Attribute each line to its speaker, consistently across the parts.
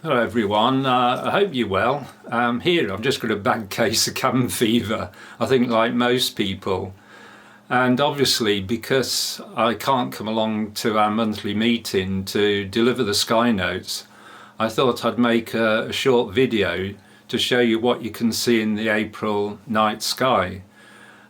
Speaker 1: Hello everyone, I hope you're well. Here I've just got a bad case of cabin fever, I think like most people. And obviously because I can't come along to our monthly meeting to deliver the skynotes, I thought I'd make a short video to show you what you can see in the April night sky.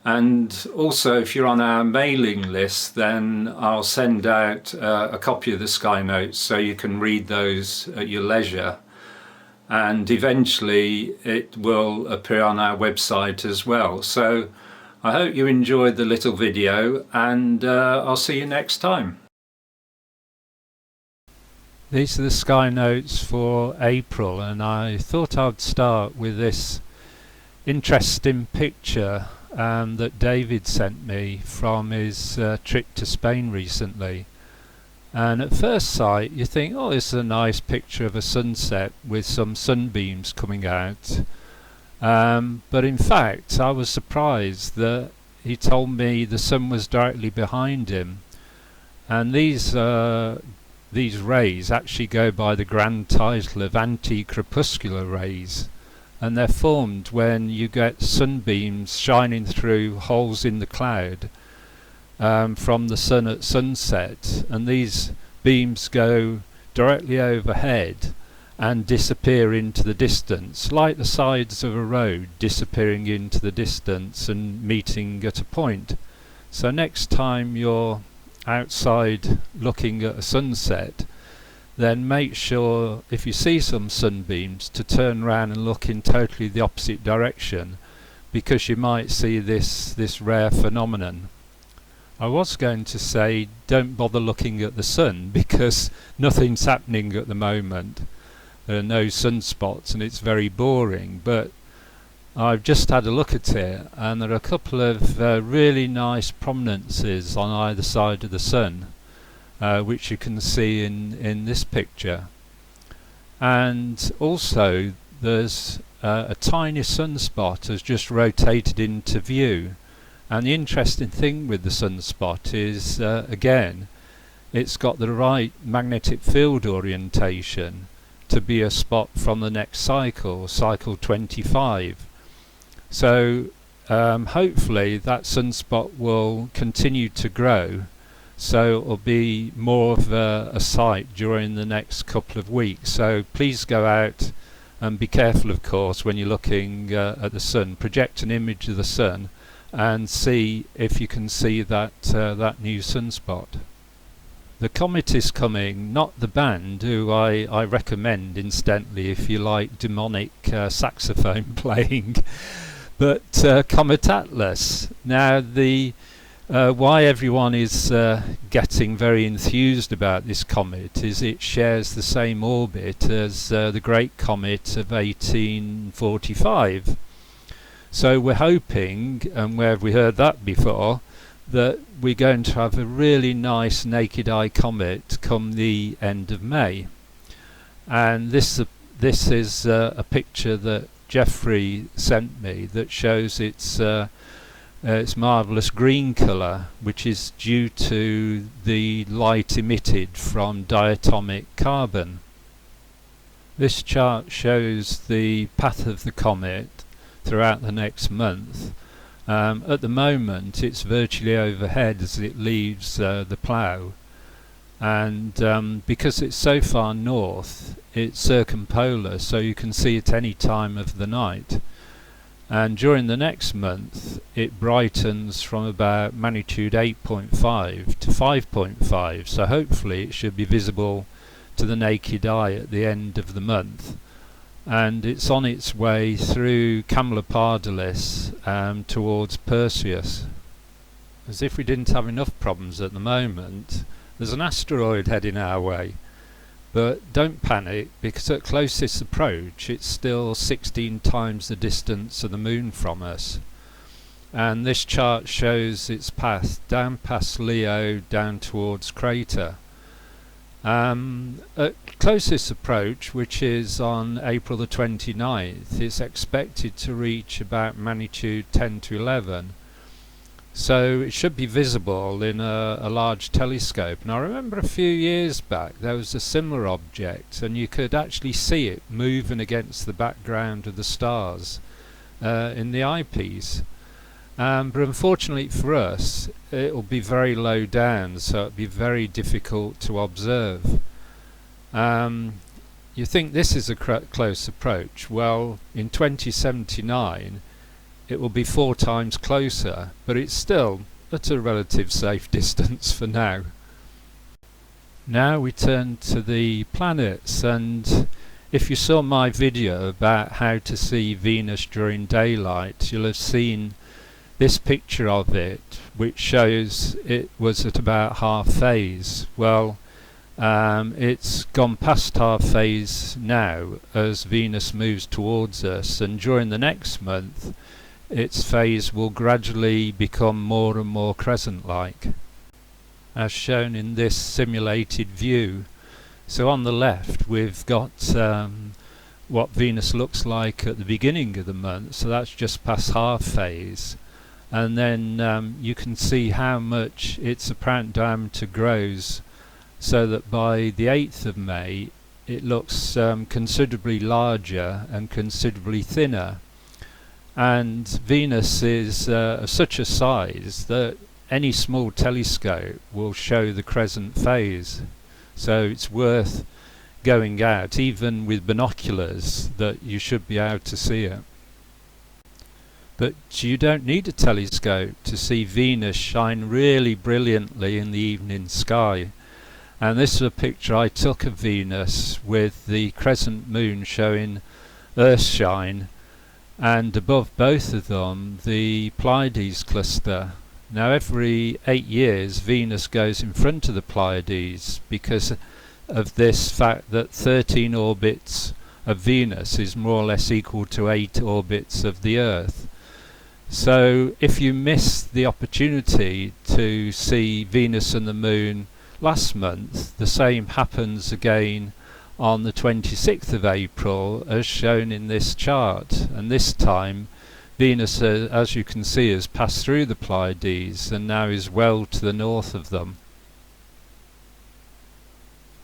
Speaker 1: And also, if you're on our mailing list, then I'll send out a copy of the sky notes so you can read those at your leisure. And eventually it will appear on our website as well. So I hope you enjoyed the little video, and I'll see you next time. These are the sky notes for April, and I thought I'd start with this interesting picture that David sent me from his trip to Spain recently. And at first sight you think, oh, this is a nice picture of a sunset with some sunbeams coming out, but in fact I was surprised that he told me the sun was directly behind him, and these rays actually go by the grand title of anti-crepuscular rays, and they're formed when you get sunbeams shining through holes in the cloud from the sun at sunset, and these beams go directly overhead and disappear into the distance, like the sides of a road disappearing into the distance and meeting at a point. So next time you're outside looking at a sunset, then make sure, if you see some sunbeams, to turn around and look in totally the opposite direction, because you might see this rare phenomenon. I was going to say don't bother looking at the sun because nothing's happening at the moment. There are no sunspots and it's very boring, but I've just had a look at it and there are a couple of really nice prominences on either side of the sun, which you can see in this picture. And also there's a tiny sunspot has just rotated into view. And the interesting thing with the sunspot is, again, it's got the right magnetic field orientation to be a spot from the next cycle, cycle 25. So hopefully that sunspot will continue to grow, so it will be more of a sight during the next couple of weeks. So please go out and be careful, of course, when you're looking at the sun. Project an image of the sun and see if you can see that new sunspot. The comet is coming, not the band, who I recommend incidentally if you like demonic saxophone playing, but Comet Atlas. Now the why everyone is getting very enthused about this comet is it shares the same orbit as the Great Comet of 1845. So we're hoping, and where have we heard that before, that we're going to have a really nice naked eye comet come the end of May. And this is a picture that Jeffrey sent me that shows its marvellous green colour, which is due to the light emitted from diatomic carbon. This chart shows the path of the comet throughout the next month. At the moment it's virtually overhead as it leaves the plough, and because it's so far north it's circumpolar, so you can see it any time of the night. And during the next month it brightens from about magnitude 8.5 to 5.5, so hopefully it should be visible to the naked eye at the end of the month. And it's on its way through Camelopardalis towards Perseus. As if we didn't have enough problems at the moment, there's an asteroid heading our way. But don't panic, because at closest approach it's still 16 times the distance of the moon from us. And this chart shows its path down past Leo, down towards Crater. At closest approach, which is on April the 29th, it's expected to reach about magnitude 10 to 11. So it should be visible in a large telescope. And I remember a few years back there was a similar object, and you could actually see it moving against the background of the stars in the eyepiece. But unfortunately for us, it will be very low down, so it'll be very difficult to observe. You think this is a close approach. Well, in 2079 it will be 4 times closer, but it's still at a relative safe distance for now. Now we turn to the planets, and if you saw my video about how to see Venus during daylight, you'll have seen this picture of it, which shows it was at about half phase. Well, it's gone past half phase now as Venus moves towards us, and during the next month its phase will gradually become more and more crescent-like, as shown in this simulated view. So on the left we've got what Venus looks like at the beginning of the month, so that's just past half phase, and then you can see how much its apparent diameter grows, so that by the 8th of May it looks considerably larger and considerably thinner. And Venus is of such a size that any small telescope will show the crescent phase, so it's worth going out, even with binoculars, that you should be able to see it. But you don't need a telescope to see Venus shine really brilliantly in the evening sky. And this is a picture I took of Venus with the crescent moon showing Earthshine, and above both of them the Pleiades cluster. Now every 8 years Venus goes in front of the Pleiades because of this fact that 13 orbits of Venus is more or less equal to 8 orbits of the Earth. So if you miss the opportunity to see Venus and the Moon last month, the same happens again on the 26th of April as shown in this chart, and this time Venus, as you can see, has passed through the Pleiades and now is well to the north of them.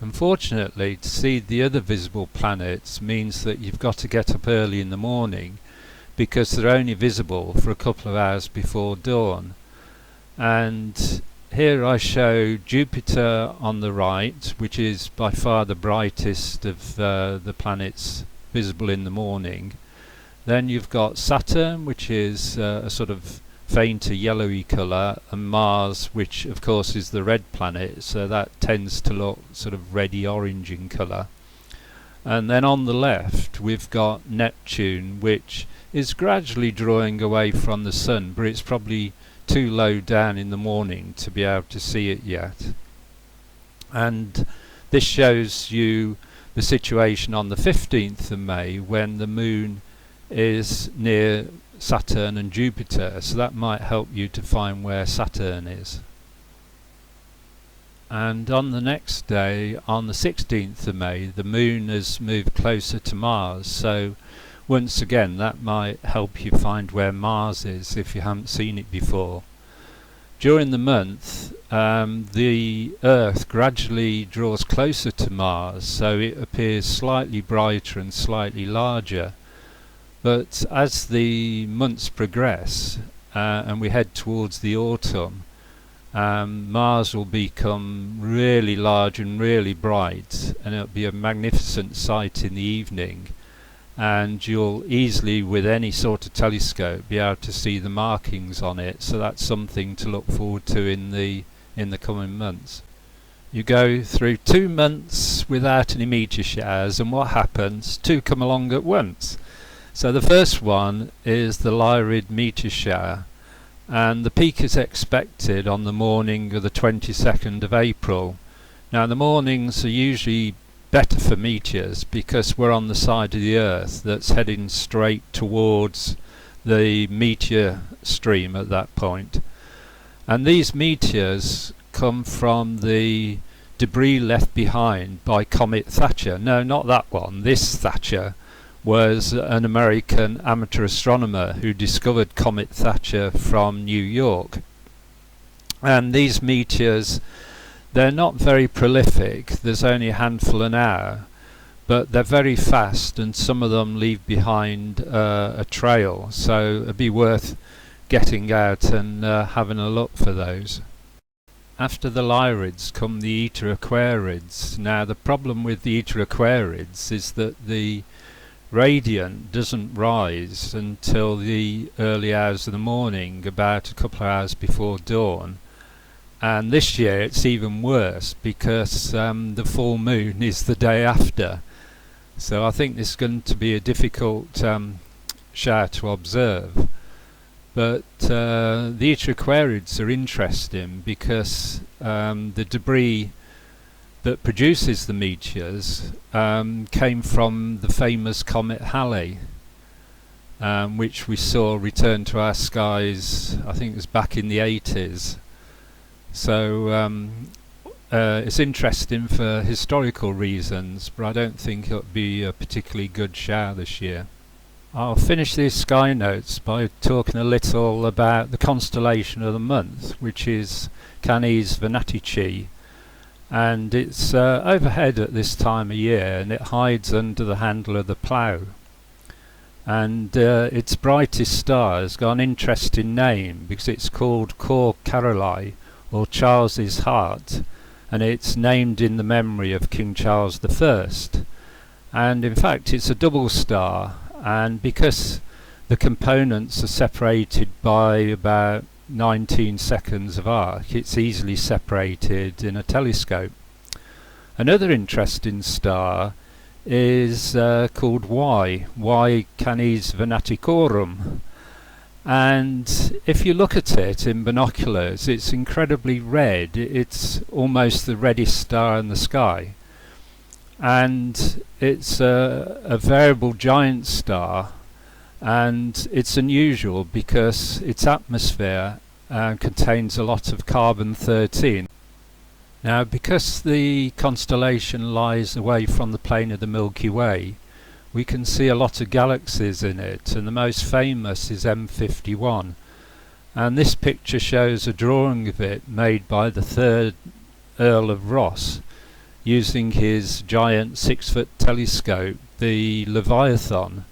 Speaker 1: Unfortunately, to see the other visible planets means that you've got to get up early in the morning, because they're only visible for a couple of hours before dawn. And here I show Jupiter on the right, which is by far the brightest of the planets visible in the morning. Then you've got Saturn, which is a sort of fainter yellowy colour, and Mars, which of course is the red planet, so that tends to look sort of reddy orange in colour. And then on the left we've got Neptune, which is gradually drawing away from the Sun, but it's probably too low down in the morning to be able to see it yet. And this shows you the situation on the 15th of May when the Moon is near Saturn and Jupiter, so that might help you to find where Saturn is. And on the next day, on the 16th of May, the Moon has moved closer to Mars, so once again that might help you find where Mars is if you haven't seen it before. During the month the Earth gradually draws closer to Mars, so it appears slightly brighter and slightly larger, but as the months progress and we head towards the autumn, Mars will become really large and really bright, and it'll be a magnificent sight in the evening, and you'll easily, with any sort of telescope, be able to see the markings on it, so that's something to look forward to in the coming months. You go through 2 months without any meteor showers, and what happens? 2 come along at once. So the first one is the Lyrid meteor shower, and the peak is expected on the morning of the 22nd of April. Now the mornings are usually better for meteors because we're on the side of the Earth that's heading straight towards the meteor stream at that point. And these meteors come from the debris left behind by Comet Thatcher. No, not that one. This Thatcher was an American amateur astronomer who discovered Comet Thatcher from New York. And these meteors, they're not very prolific, there's only a handful an hour, but they're very fast, and some of them leave behind a trail, so it'd be worth getting out and having a look for those. After the Lyrids come the Eta Aquarids. Now the problem with the Eta Aquarids is that the radiant doesn't rise until the early hours of the morning, about a couple of hours before dawn. And this year it's even worse because the full moon is the day after. So I think this is going to be a difficult shower to observe. But the Eta Aquarids are interesting because the debris that produces the meteors came from the famous comet Halley, which we saw return to our skies, I think it was back in the 80s. So it's interesting for historical reasons, but I don't think it'll be a particularly good shower this year. I'll finish these sky notes by talking a little about the constellation of the month, which is Canis Venatici, and it's overhead at this time of year, and it hides under the handle of the plough. And its brightest star has got an interesting name because it's called Cor Caroli, or Charles's Heart, and it's named in the memory of King Charles I. And in fact it's a double star, and because the components are separated by about 19 seconds of arc, it's easily separated in a telescope. Another interesting star is called Y Canis Venaticorum, and if you look at it in binoculars, it's incredibly red. It's almost the reddest star in the sky, and it's a variable giant star, and it's unusual because its atmosphere contains a lot of carbon-13. Now, because the constellation lies away from the plane of the Milky Way, we can see a lot of galaxies in it, and the most famous is M51, and this picture shows a drawing of it made by the 3rd Earl of Ross using his giant 6-foot telescope, the Leviathan,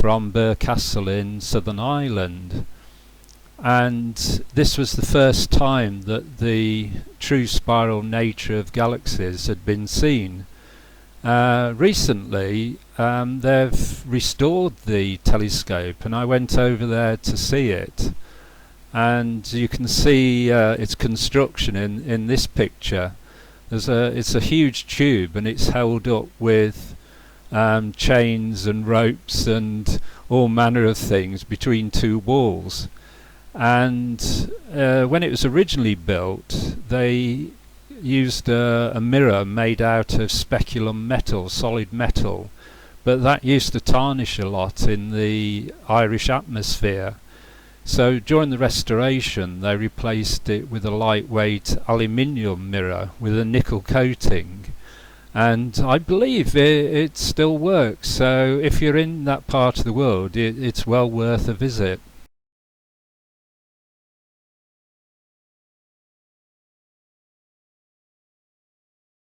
Speaker 1: from Burr Castle in Southern Ireland. And this was the first time that the true spiral nature of galaxies had been seen. Recently they've restored the telescope, and I went over there to see it, and you can see its construction in this picture. It's a huge tube, and it's held up with chains and ropes and all manner of things between two walls. And when it was originally built, they used a mirror made out of speculum metal, solid metal, but that used to tarnish a lot in the Irish atmosphere. So during the restoration they replaced it with a lightweight aluminium mirror with a nickel coating, and I believe it still works. So if you're in that part of the world, it's well worth a visit.